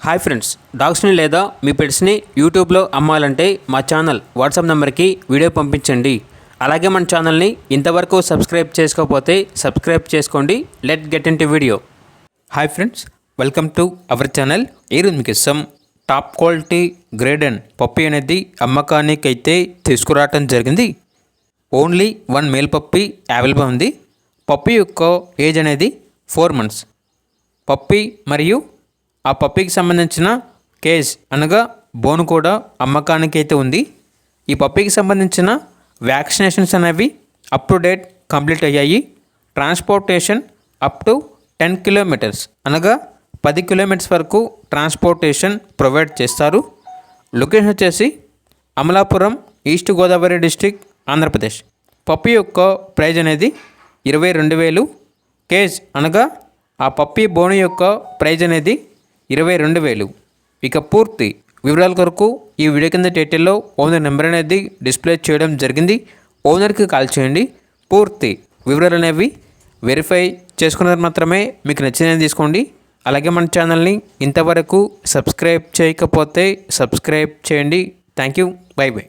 Hi friends, డాగ్స్ని లేదా మీ పెట్స్ని యూట్యూబ్లో అమ్మాలంటే మా ఛానల్ వాట్సాప్ నెంబర్కి వీడియో పంపించండి. అలాగే మన ఛానల్ని ఇంతవరకు సబ్స్క్రైబ్ చేసుకోకపోతే సబ్స్క్రైబ్ చేసుకోండి. Let get in to video. Hi friends, welcome to our channel. ఈరోజు మీకు ఇస్తాం top quality grade and puppy అనేది అమ్మకానికి అయితే తీసుకురావటం జరిగింది. ఓన్లీ 1 మేల్ పప్పీ అవైలబుల్ ఉంది. పప్పీ యొక్క ఏజ్ అనేది 4 months. పప్పీ మరియు ఆ పప్పీకి సంబంధించిన కేజ్ అనగా బోన్ కూడా అమ్మకానికి అయితే ఉంది. ఈ పప్పీకి సంబంధించిన వ్యాక్సినేషన్స్ అనేవి అప్ టు డేట్ కంప్లీట్ అయ్యాయి. ట్రాన్స్పోర్టేషన్ అప్ టు 10 kilometers అనగా 10 kilometers వరకు ట్రాన్స్పోర్టేషన్ ప్రొవైడ్ చేస్తారు. లొకేషన్ వచ్చేసి Amalapuram, east Godavari district, Andhra Pradesh. Puppy యొక్క ప్రైజ్ అనేది 22,000. కేజ్ అనగా ఆ పప్పీ బోన్ యొక్క ప్రైజ్ అనేది 22,000. ఇక పూర్తి వివరాల కొరకు ఈ వీడియో కింద టైటిల్లో ఓనర్ నెంబర్ అనేది డిస్ప్లే చేయడం జరిగింది. ఓనర్కి కాల్ చేయండి. పూర్తి వివరాలు అనేవి వెరిఫై చేసుకున్నది మాత్రమే మీకు నచ్చినది తీసుకోండి. అలాగే మన ఛానల్ని ఇంతవరకు సబ్స్క్రైబ్ చేయకపోతే సబ్స్క్రైబ్ చేయండి. Thank you. By by.